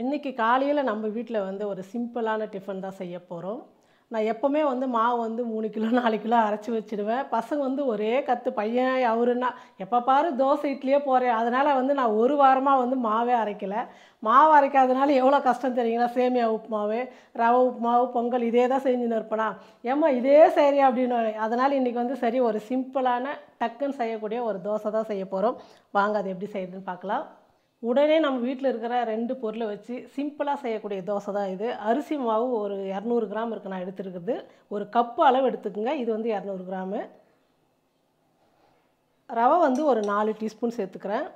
இன்றைக்கி காலையில் நம்ம வீட்டில் வந்து ஒரு சிம்பிளான டிஃபன் தான் செய்ய போகிறோம். நான் எப்போவுமே வந்து மாவு வந்து 3 கிலோ 4 கிலோ அரைச்சி வச்சுடுவேன். பசங்க வந்து ஒரே கத்து பையன் அவருன்னா எப்போ பாரு தோசை இட்லியே போகிறேன். அதனால் வந்து நான் ஒரு வாரமாக வந்து மாவே அரைக்கலை. மாவு அரைக்காதனால எவ்வளோ கஷ்டம் தெரியுங்களா? சேமியா உப்புமாவு, ரவை உப்புமாவு, பொங்கல் இதே தான் செஞ்சுன்னு இருப்பேனா. ஏம்மா இதே சரி அப்படின்னு. அதனால் இன்றைக்கி வந்து சரி ஒரு சிம்பிளான டக்குன்னு செய்யக்கூடிய ஒரு தோசை தான் செய்ய போகிறோம். வாங்க அது எப்படி செய்யுதுன்னு பார்க்கலாம். உடனே நம்ம வீட்டில் இருக்கிற 2 பொருளை வச்சு சிம்பிளாக செய்யக்கூடிய தோசை தான் இது. அரிசி மாவு ஒரு 200 கிராம் இருக்குது நான் எடுத்துருக்குது. ஒரு கப்பு அளவு எடுத்துக்கோங்க. இது வந்து 200 கிராமு. ரவை வந்து ஒரு 4 டீஸ்பூன் சேர்த்துக்கிறேன்.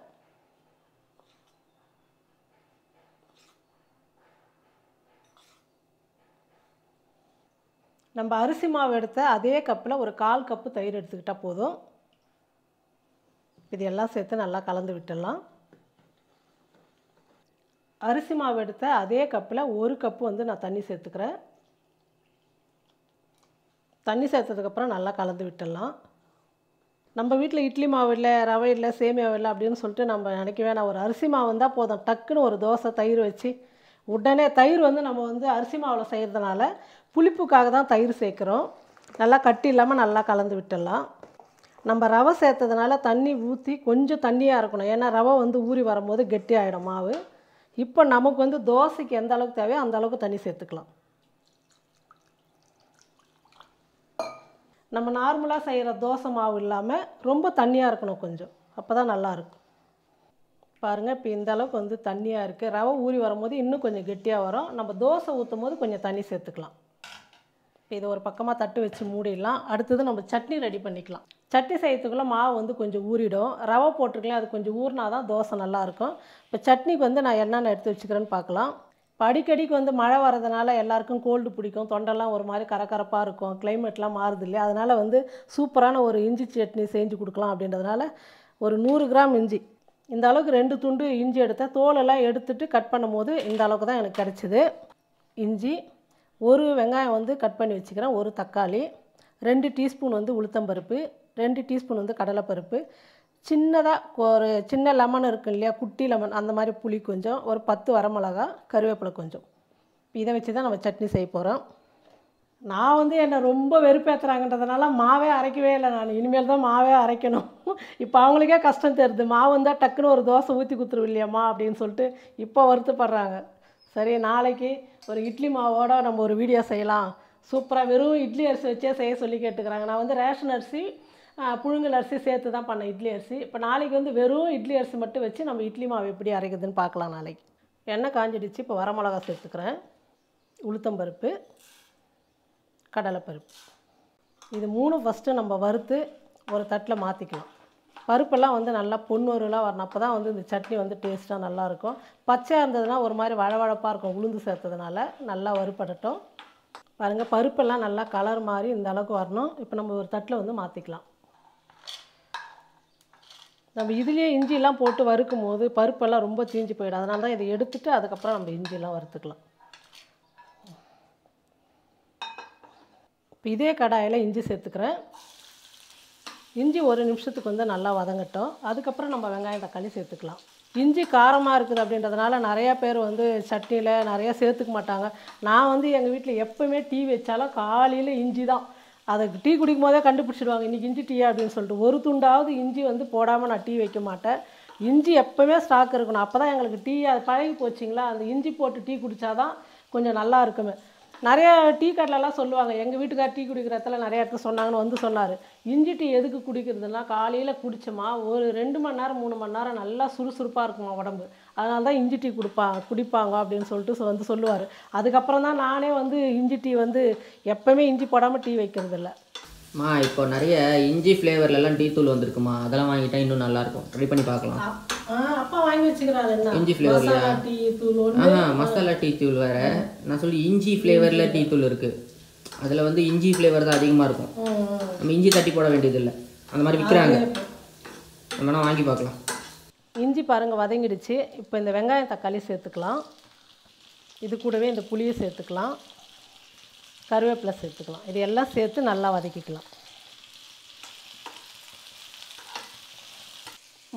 நம்ம அரிசி மாவு எடுத்த அதே கப்பில் ஒரு 1/4 கப்பு தயிர் எடுத்துக்கிட்டால் போதும். இது எல்லாம் சேர்த்து நல்லா கலந்து விட்டுடலாம். அரிசி மாவு எடுத்த அதே கப்பில் 1 கப்பு வந்து நான் தண்ணி சேர்த்துக்கிறேன். தண்ணி சேர்த்ததுக்கப்புறம் நல்லா கலந்து விட்டுடலாம். நம்ம வீட்டில் இட்லி மாவு இல்லை, ரவை இல்லை, சேமியா இல்லை அப்படின்னு சொல்லிட்டு நம்ம நினைக்க வேணாம். ஒரு அரிசி மாவு வந்தால் போதும். டக்குன்னு ஒரு தோசை தயிர் வச்சு உடனே தயிர் வந்து நம்ம வந்து அரிசி மாவில் செய்கிறதுனால புளிப்புக்காக தான் தயிர் சேர்க்குறோம். நல்லா கட்டி இல்லாமல் நல்லா கலந்து விட்டுடலாம். நம்ம ரவை சேர்த்ததுனால தண்ணி ஊற்றி கொஞ்சம் தண்ணியாக இருக்கணும். ஏன்னா ரவை வந்து ஊறி வரும்போது கெட்டி ஆகிடும் மாவு. இப்போ நமக்கு வந்து தோசைக்கு எந்த அளவுக்கு தேவையோ அந்த அளவுக்கு தண்ணி சேர்த்துக்கலாம். நம்ம நார்மலாக செய்கிற தோசை மாவு இல்லாமல் ரொம்ப தண்ணியாக இருக்கணும் கொஞ்சம். அப்போ தான் நல்லாயிருக்கும். பாருங்கள், இப்போ இந்த அளவுக்கு வந்து தண்ணியாக இருக்குது. ரவை ஊறி வரும்போது இன்னும் கொஞ்சம் கெட்டியாக வரும். நம்ம தோசை ஊற்றும் போது கொஞ்சம் தண்ணி சேர்த்துக்கலாம். இப்போ இதை ஒரு பக்கமாக தட்டு வச்சு மூடிடலாம். அடுத்தது நம்ம சட்னி ரெடி பண்ணிக்கலாம். சட்னி செய்யறதுக்குள்ளே மாவு வந்து கொஞ்சம் ஊறிடும். ரவை போட்டிருக்கலாம், அது கொஞ்சம் ஊறினா தான் தோசை நல்லாயிருக்கும். இப்போ சட்னிக்கு வந்து நான் என்னென்ன எடுத்து வச்சுக்கிறேன்னு பார்க்கலாம். இப்போ அடிக்கடிக்கு வந்து மழை வரதுனால எல்லாருக்கும் கோல்டு பிடிக்கும். தொண்டெல்லாம் ஒரு மாதிரி கரகரப்பாக இருக்கும். கிளைமேட்லாம் மாறுது இல்லையா? அதனால் வந்து சூப்பரான ஒரு இஞ்சி சட்னி செஞ்சு கொடுக்கலாம் அப்படின்றதுனால ஒரு 100 கிராம் இஞ்சி, இந்த அளவுக்கு 2 துண்டு இஞ்சி எடுத்தேன். தோலெல்லாம் எடுத்துட்டு கட் பண்ணும் போது இந்த அளவுக்கு தான் எனக்கு கிடச்சிது. இஞ்சி, ஒரு வெங்காயம் வந்து கட் பண்ணி வச்சுக்கிறேன், ஒரு தக்காளி, 2 டீஸ்பூன் வந்து உளுத்தம்பருப்பு, 2 டீஸ்பூன் வந்து கடலைப்பருப்பு, சின்னதாக ஒரு சின்ன லெமன் இருக்குது இல்லையா, குட்டி லெமன், அந்த மாதிரி புளி கொஞ்சம், ஒரு 10 வரமிளகா, கருவேப்பிலை கொஞ்சம். இதை வச்சு தான் நம்ம சட்னி செய்ய போகிறோம். நான் வந்து என்னை ரொம்ப வெறுப்பேற்றுறாங்கன்றதுனால மாவே அரைக்கவே இல்லை. நான் இனிமேல் தான் மாவே அரைக்கணும். இப்போ அவங்களுக்கே கஷ்டம் தெரியுது. மாவு வந்தால் டக்குன்னு ஒரு தோசை ஊற்றி கொடுத்துருவோம் இல்லையாம்மா அப்படின்னு சொல்லிட்டு இப்போ வருத்தப்படுறாங்க. சரி, நாளைக்கு ஒரு இட்லி மாவோட நம்ம ஒரு வீடியோ செய்யலாம். சூப்பராக வெறும் இட்லி அரிசி வச்சே செய்ய சொல்லி கேட்டுக்கிறாங்க. நான் வந்து ரேஷன் அரிசி, புழுங்கல் அரிசி சேர்த்து தான் பண்ணேன் இட்லி அரிசி. இப்போ நாளைக்கு வந்து வெறும் இட்லி அரிசி மட்டும் வச்சு நம்ம இட்லி மாவு எப்படி அரைக்குதுன்னு பார்க்கலாம் நாளைக்கு. எண்ணெய் காஞ்சிடுச்சு. இப்போ வரமிளகா சேர்த்துக்கிறேன், உளுத்தம்பருப்பு, கடலைப்பருப்பு. இது 3 ஃபஸ்ட்டு நம்ம வறுத்து ஒரு தட்டில் மாற்றிக்கலாம். பருப்பெல்லாம் வந்து நல்லா பொன்னுருளாக வரணும். அப்போ தான் வந்து இந்த சட்னி வந்து டேஸ்ட்டாக நல்லாயிருக்கும். பச்சையாக இருந்ததுன்னா ஒரு மாதிரி வழவழப்பாக இருக்கும். உளுந்து சேர்த்ததுனால நல்லா வறுப்படட்டும். பாருங்கள், பருப்பெல்லாம் நல்லா கலர் மாதிரி இந்த அளவுக்கு வரணும். இப்போ நம்ம ஒரு தட்டில் வந்து மாற்றிக்கலாம். நம்ம இதுலேயே இஞ்சிலாம் போட்டு வறுக்கும் போது பருப்பெல்லாம் ரொம்ப தீஞ்சு போயிடும். அதனால தான் இதை எடுத்துகிட்டு அதுக்கப்புறம் நம்ம இஞ்சிலாம் வறுத்துக்கலாம். இப்போ இதே கடாயில் இஞ்சி சேர்த்துக்கிறேன். இஞ்சி ஒரு நிமிஷத்துக்கு வந்து நல்லா வதங்கட்டும். அதுக்கப்புறம் நம்ம வெங்காயம் தக்காளி சேர்த்துக்கலாம். இஞ்சி காரமாக இருக்குது அப்படின்றதுனால நிறையா பேர் வந்து சட்னியில் நிறையா சேர்த்துக்க மாட்டாங்க. நான் வந்து எங்கள் வீட்டில் எப்போவுமே டீ வச்சாலும் காலையில் இஞ்சி தான். அதை டீ குடிக்கும் போதே கண்டுபிடிச்சிடுவாங்க, இன்றைக்கி இஞ்சி டீயா அப்படின்னு சொல்லிட்டு. ஒரு துண்டாவது இஞ்சி வந்து போடாமல் நான் டீ வைக்க மாட்டேன். இஞ்சி எப்போவுமே ஸ்டாக் இருக்கணும். அப்போ தான் எங்களுக்கு டீ அது பழகி போச்சிங்களா. அந்த இஞ்சி போட்டு டீ குடித்தாதான் கொஞ்சம் நல்லா இருக்குமே. நிறையா டீ கடைலலாம் சொல்லுவாங்க, எங்கள் வீட்டுக்கார் டீ குடிக்கிற இடத்துல நிறைய இடத்துல சொன்னாங்கன்னு வந்து சொன்னார். இஞ்சி டீ எதுக்கு குடிக்கிறதுனா, காலையில் குடித்தோமா ஒரு 2 மணி நேரம் 3 மணி நேரம் நல்லா சுறுசுறுப்பாக இருக்குமா உடம்பு. அதனால தான் இஞ்சி டீ குடிப்பாங்க அப்படின்னு சொல்லிட்டு வந்து சொல்லுவார். அதுக்கப்புறம் தான் நானே வந்து இஞ்சி டீ வந்து எப்போவுமே இஞ்சி போடாமல் டீ வைக்கிறதில்ல. இப்போ நிறைய இஞ்சி ஃப்ளேவர்லலாம் டீ தூள் வந்துருக்குமா, அதெல்லாம் வாங்கிட்டா இன்னும் நல்லாயிருக்கும். ட்ரை பண்ணி பார்க்கலாம். அப்பா வாங்கி வச்சுக்கிறாரு இஞ்சி ஃப்ளேவரில். டீ தூள் மசாலா டீ தூள் வேறு. நான் சொல்லி இஞ்சி ஃப்ளேவரில் டீ தூள் இருக்குது. அதில் வந்து இஞ்சி ஃப்ளேவர் தான் அதிகமாக இருக்கும். நம்ம இஞ்சி தட்டி போட வேண்டியதில்லை. அந்த மாதிரி விற்கிறாங்க. நம்ம வேணால் வாங்கி பார்க்கலாம். இஞ்சி பாருங்கள் வதங்கிடுச்சு. இப்போ இந்த வெங்காயம் தக்காளி சேர்த்துக்கலாம். இது கூடவே இந்த புளியை சேர்த்துக்கலாம், கருவேப்பிலை சேர்த்துக்கலாம். இது எல்லாம் சேர்த்து நல்லா வதக்கிக்கலாம்.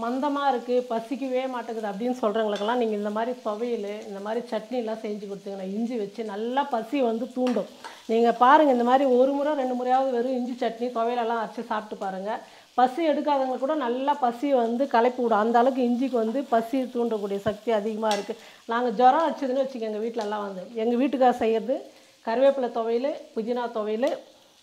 மந்தமாக இருக்குது, பசிக்கவே மாட்டேங்குது அப்படின்னு சொல்கிறவங்களுக்கெல்லாம் நீங்கள் இந்த மாதிரி துவையல், இந்த மாதிரி சட்னிலாம் செஞ்சு கொடுத்தீங்கன்னா இஞ்சி வச்சு நல்லா பசி வந்து தூண்டும். நீங்கள் பாருங்கள், இந்த மாதிரி ஒரு முறை 2 முறையாவது வெறும் இஞ்சி சட்னி துவையலெல்லாம் அரைச்சி சாப்பிட்டு பாருங்கள். பசி எடுக்காதவங்க கூட நல்லா பசியை வந்து கலைப்பி விடும். அந்த அளவுக்கு இஞ்சிக்கு வந்து பசி தூண்டக்கூடிய சக்தி அதிகமாக இருக்குது. நாங்கள் ஜுரம் அடிச்சதுன்னு வச்சுக்கோங்க, எங்கள் வீட்டிலலாம் வந்து எங்கள் வீட்டுக்கார செய்கிறது கருவேப்பிலை துவையல், புதினா துவையல்,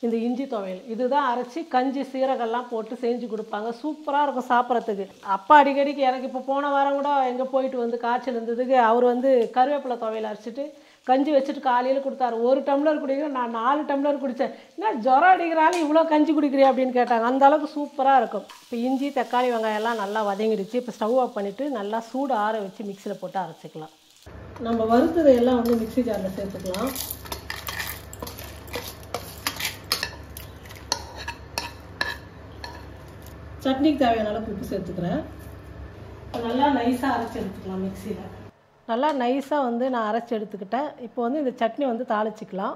இந்த இஞ்சி துவையல் இதுதான் அரைச்சி கஞ்சி சீரகெல்லாம் போட்டு செஞ்சு கொடுப்பாங்க. சூப்பராக இருக்கும் சாப்பிட்றதுக்கு. அப்பா அடிக்கடிக்கு எனக்கு இப்போ போன வாரம் கூட எங்கே போயிட்டு வந்து காய்ச்சல் இருந்ததுக்கு அவர் வந்து கருவேப்பிலை துவையல் அரைச்சிட்டு கஞ்சி வச்சுட்டு காலையில் கொடுத்தாரு. 1 டம்ளர் குடிக்கிறேன், நான் 4 டம்ளர் குடித்தேன். என்ன ஜுரம் அடிக்கிறாள் இவ்வளோ கஞ்சி குடிக்கிறேன் அப்படின்னு கேட்டாங்க. அந்த அளவுக்கு சூப்பராக இருக்கும். இப்போ இஞ்சி தக்காளி வெங்காயம்லாம் நல்லா வதங்கிடுச்சு. இப்போ ஸ்டவ் ஆஃப் பண்ணிவிட்டு நல்லா சூடு ஆற வச்சு மிக்சியில் போட்டு அரைச்சிக்கலாம். நம்ம வறுத்ததை எல்லாம் வந்து மிக்சி ஜாரில் சேர்த்துக்கலாம். சட்னிக்கு தேவையான அளவுக்கு உப்பு சேர்த்துக்கிறேன். இப்போ நல்லா நைஸாக அரைச்சி எடுத்துக்கலாம். மிக்சியில் நல்லா நைஸாக வந்து நான் அரைச்சி எடுத்துக்கிட்டேன். இப்போ வந்து இந்த சட்னி வந்து தாளிச்சிக்கலாம்.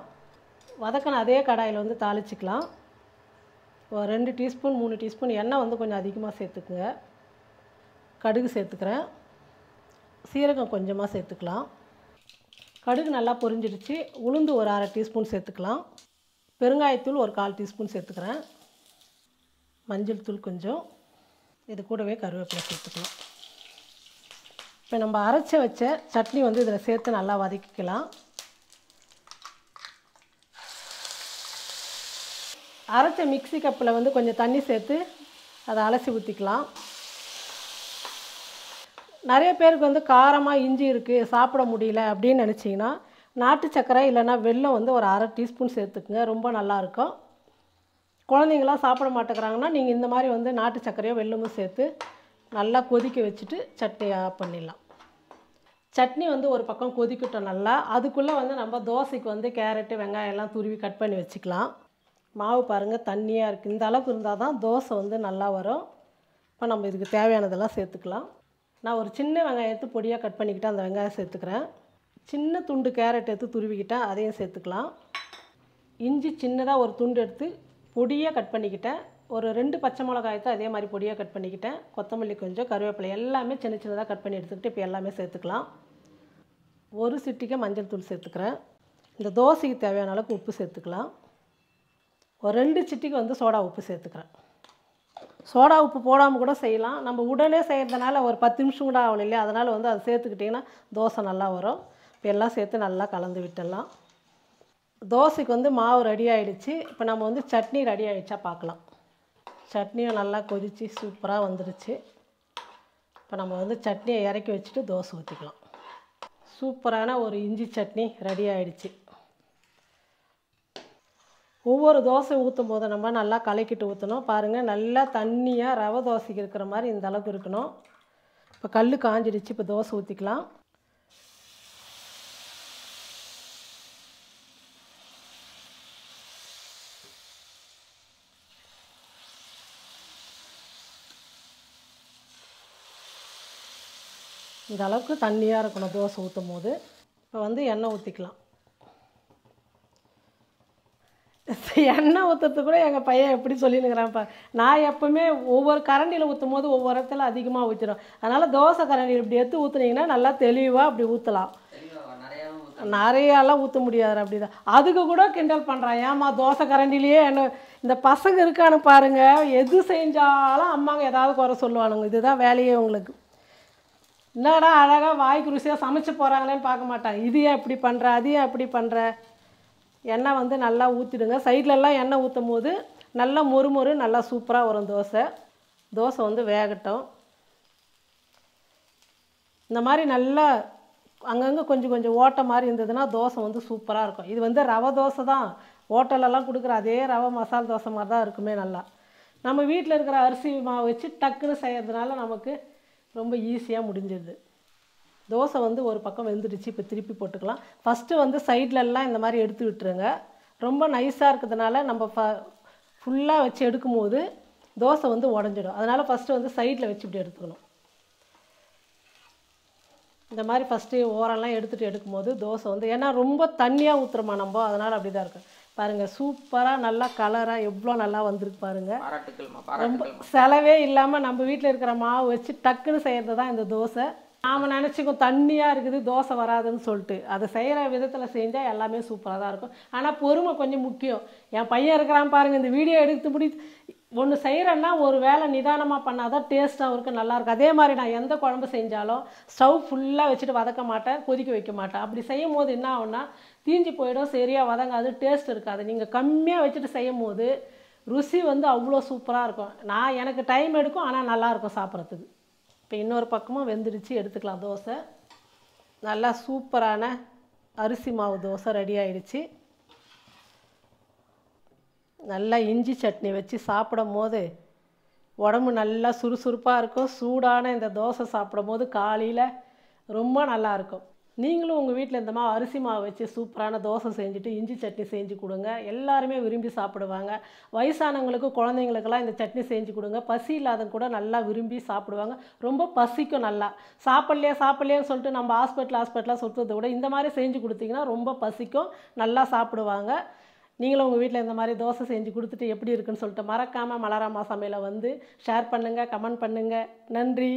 வதக்கின அதே கடாயில் வந்து தாளிச்சிக்கலாம். ஒரு 2 டீஸ்பூன் 3 டீஸ்பூன் எண்ணெய் வந்து கொஞ்சம் அதிகமாக சேர்த்துக்குங்க. கடுகு சேர்த்துக்கிறேன். சீரகம் கொஞ்சமாக சேர்த்துக்கலாம். கடுகு நல்லா பொரிஞ்சிடுச்சு. உளுந்து ஒரு 1/2 டீஸ்பூன் சேர்த்துக்கலாம். பெருங்காயத்தூள் ஒரு 1/4 டீஸ்பூன் சேர்த்துக்கிறேன். மஞ்சள் தூள் கொஞ்சம், இது கூடவே கருவேப்பிலை சேர்த்துக்கலாம். இப்போ நம்ம அரைச்சி வச்ச சட்னி வந்து இதில் சேர்த்து நல்லா வதக்கிக்கலாம். அரைச்ச மிக்ஸி கப்பில் வந்து கொஞ்சம் தண்ணி சேர்த்து அதை அலசி ஊற்றிக்கலாம். நிறைய பேருக்கு வந்து காரமாக இஞ்சி இருக்குது சாப்பிட முடியல அப்படின்னு நினச்சிங்கன்னா நாட்டு சர்க்கரை இல்லைன்னா வெல்லம் வந்து ஒரு 1/2 டீஸ்பூன் சேர்த்துக்குங்க. ரொம்ப நல்லாயிருக்கும். குழந்தைங்களாம் சாப்பிட மாட்டேங்கிறாங்கன்னா நீங்கள் இந்த மாதிரி வந்து நாட்டு சர்க்கரையோ வெல்லமும் சேர்த்து நல்லா கொதிக்க வச்சுட்டு சட்னி பண்ணிடலாம். சட்னி வந்து ஒரு பக்கம் கொதிக்கட்டும் நல்லா. அதுக்குள்ளே வந்து நம்ம தோசைக்கு வந்து கேரட்டு வெங்காயம் எல்லாம் துருவி கட் பண்ணி வச்சுக்கலாம். மாவு பாருங்கள் தண்ணியாக இருக்குது. இந்த அளவுக்கு இருந்தால் தான் தோசை வந்து நல்லா வரும். இப்போ நம்ம இதுக்கு தேவையானதெல்லாம் சேர்த்துக்கலாம். நான் ஒரு சின்ன வெங்காயம் எடுத்து பொடியாக கட் பண்ணிக்கிட்டேன், அந்த வெங்காயம் சேர்த்துக்கிறேன். சின்ன துண்டு கேரட் எடுத்து துருவிக்கிட்டேன், அதையும் சேர்த்துக்கலாம். இஞ்சி சின்னதாக ஒரு துண்டு எடுத்து பொடியாக கட் பண்ணிக்கிட்டேன். ஒரு 2 பச்சை மிளகாயத்தை அதே மாதிரி பொடியாக கட் பண்ணிக்கிட்டேன். கொத்தமல்லி கொஞ்சம், கருவேப்பிலை எல்லாமே சின்ன சின்னதாக கட் பண்ணி எடுத்துக்கிட்டு இப்போ எல்லாமே சேர்த்துக்கலாம். ஒரு சிட்டிகை மஞ்சள் தூள் சேர்த்துக்கிறேன். இந்த தோசைக்கு தேவையான அளவுக்கு உப்பு சேர்த்துக்கலாம். ஒரு 2 சிட்டிகை வந்து சோடா உப்பு சேர்த்துக்கிறேன். சோடா உப்பு போடாமல் கூட செய்யலாம். நம்ம உடனே செய்கிறதுனால ஒரு 10 நிமிஷம் கூட ஆகணும் இல்லையா, அதனால் வந்து அதை சேர்த்துக்கிட்டிங்கன்னா தோசை நல்லா வரும். இப்போ எல்லாம் சேர்த்து நல்லா கலந்து விட்டுடலாம். தோசைக்கு வந்து மாவு ரெடி ஆகிடுச்சு. இப்போ நம்ம வந்து சட்னி ரெடி ஆகிடுச்சா பார்க்கலாம். சட்னியும் நல்லா கொதித்து சூப்பராக வந்துடுச்சு. இப்போ நம்ம வந்து சட்னியை இறக்கி வச்சுட்டு தோசை ஊற்றிக்கலாம். சூப்பரான ஒரு இஞ்சி சட்னி ரெடி ஆகிடுச்சு. ஒவ்வொரு தோசை ஊற்றும் போது நம்ம நல்லா கலக்கிட்டு ஊற்றணும். பாருங்கள், நல்லா தண்ணியாக ரவை தோசைக்கு இருக்கிற மாதிரி இந்த அளவுக்கு இருக்கணும். இப்போ கல் காஞ்சிடுச்சு. இப்போ தோசை ஊற்றிக்கலாம். இந்த அளவுக்கு தண்ணியாக இருக்கணும் தோசை ஊற்றும் போது. இப்போ வந்து எண்ணெய் ஊற்றிக்கலாம். எண்ணெய் ஊற்றுறது கூட எங்கள் பையன் எப்படி சொல்லினுங்கிறான்ப்பா. நான் எப்போவுமே ஒவ்வொரு கரண்டியில் ஊற்றும் போது ஒவ்வொரு இடத்துல அதிகமாக ஊற்றிடும். அதனால் தோசை கரண்டியில் இப்படி எடுத்து ஊற்றுனீங்கன்னா நல்லா தெளிவாக அப்படி ஊற்றலாம். நிறையாலாம் ஊற்ற முடியாது. அப்படி தான் அதுக்கு கூட கிண்டல் பண்ணுறான். ஏம்மா தோசை கரண்டிலேயே என்ன இந்த பசங்க இருக்கான்னு பாருங்கள், எது செஞ்சாலும் அம்மாங்க ஏதாவது குறை சொல்லுவானுங்க. இதுதான் வேலையே உங்களுக்கு. என்னடா அழகாக வாய்க்கு ருசியாக சமைச்சு போகிறாங்களேன்னு பார்க்க மாட்டாங்க. இது ஏன் இப்படி பண்ணுற, அது ஏன் இப்படி பண்ணுற. எண்ணெய் வந்து நல்லா ஊற்றிடுங்க. சைட்லலாம் எண்ணெய் ஊற்றும் போது நல்லா மொறு நல்லா சூப்பராக வரும் தோசை. தோசை வந்து வேகட்டும். இந்த மாதிரி நல்லா அங்கங்கே கொஞ்சம் கொஞ்சம் ஓட்டை மாதிரி இருந்ததுன்னா தோசை வந்து சூப்பராக இருக்கும். இது வந்து ரவை தோசை தான். ஹோட்டலெல்லாம் கொடுக்குற அதே ரவை மசாலா தோசை மாதிரி தான் இருக்குமே நல்லா. நம்ம வீட்டில் இருக்கிற அரிசி மாவு வச்சு டக்குன்னு செய்கிறதுனால நமக்கு ரொம்ப ஈஸியாக முடிஞ்சிடுது. தோசை வந்து ஒரு பக்கம் வெந்துடுச்சு. இப்போ திருப்பி போட்டுக்கலாம். ஃபஸ்ட்டு வந்து சைட்லலாம் இந்த மாதிரி எடுத்து விட்டுருங்க. ரொம்ப நைஸாக இருக்கிறதுனால நம்ம ஃபுல்லாக வச்சு எடுக்கும்போது தோசை வந்து உடஞ்சிடும். அதனால் ஃபஸ்ட்டு வந்து சைடில் வச்சு இப்படி எடுத்துக்கணும். இந்த மாதிரி ஃபஸ்ட்டு ஓரெல்லாம் எடுத்துகிட்டு எடுக்கும்போது தோசை வந்து ஏன்னா ரொம்ப தண்ணியாக ஊற்றுறோமா நம்ம, அதனால் அப்படி தான் இருக்கும். பாருங்கள் சூப்பராக நல்லா கலராக எவ்வளோ நல்லா வந்திருக்கு பாருங்கள். பாராட்டுக்கள்மா, ரொம்ப பாராட்டுக்கள்மா. செலவே இல்லாமல் நம்ம வீட்டில் இருக்கிற மாவு வச்சு டக்குன்னு செய்கிறது தான் இந்த தோசை. நாம் நினச்சிக்கும் தண்ணியாக இருக்குது தோசை வராதுன்னு சொல்லிட்டு, அதை செய்கிற விதத்தில் செஞ்சால் எல்லாமே சூப்பராக தான் இருக்கும். ஆனால் பொறுமை கொஞ்சம் முக்கியம். என் பையன் இருக்கிறான் பாருங்கள், இந்த வீடியோ எடுத்து ஒன்று செய்கிறேன்னா ஒரு வேலை நிதானமாக பண்ணால் தான் டேஸ்ட்டாகவும் இருக்குது, நல்லாயிருக்கும். அதே மாதிரி நான் எந்த குழம்பு செஞ்சாலும் ஸ்டவ் ஃபுல்லாக வச்சுட்டு வதக்க மாட்டேன், கொதிக்க வைக்க மாட்டேன். அப்படி செய்யும் போது என்ன ஆகும்னா தீஞ்சு போயிடும், சரியாக வதங்காது, டேஸ்ட் இருக்காது. நீங்கள் கம்மியாக வச்சுட்டு செய்யும் போது ருசி வந்து அவ்வளோ சூப்பராக இருக்கும். எனக்கு டைம் எடுக்கும், ஆனால் நல்லாயிருக்கும் சாப்பிட்றதுக்கு. இப்போ இன்னொரு பக்கமும் வெந்துடுச்சு, எடுத்துக்கலாம் தோசை. நல்லா சூப்பரான அரிசி மாவு தோசை ரெடி ஆயிடுச்சு. நல்லா இஞ்சி சட்னி வச்சு சாப்பிடும் போது உடம்பு நல்லா சுறுசுறுப்பாக இருக்கும். சூடான இந்த தோசை சாப்பிடும் போது காலையில் ரொம்ப நல்லாயிருக்கும். நீங்களும் உங்கள் வீட்டில் இந்த மாதிரி அரிசி மாவு வச்சு சூப்பரான தோசை செஞ்சுட்டு இஞ்சி சட்னி செஞ்சு கொடுங்க, எல்லாருமே விரும்பி சாப்பிடுவாங்க. வயசானவங்களுக்கு குழந்தைங்களுக்கெல்லாம் இந்த சட்னி செஞ்சு கொடுங்க, பசி இல்லாதவங்க கூட நல்லா விரும்பி சாப்பிடுவாங்க. ரொம்ப பசிக்கும். நல்லா சாப்பிட்லையேன்னு சொல்லிட்டு நம்ம ஹாஸ்பிட்டலாக சுற்றுறதை விட இந்த மாதிரி செஞ்சு கொடுத்தீங்கன்னா ரொம்ப பசிக்கும், நல்லா சாப்பிடுவாங்க. நீங்களும் உங்கள் வீட்டில் இந்த மாதிரி தோசை செஞ்சு கொடுத்துட்டு எப்படி இருக்குன்னு சொல்லிட்டு மறக்காமல் மலர் அம்மா சமையலை வந்து ஷேர் பண்ணுங்கள், கமெண்ட் பண்ணுங்கள். நன்றி.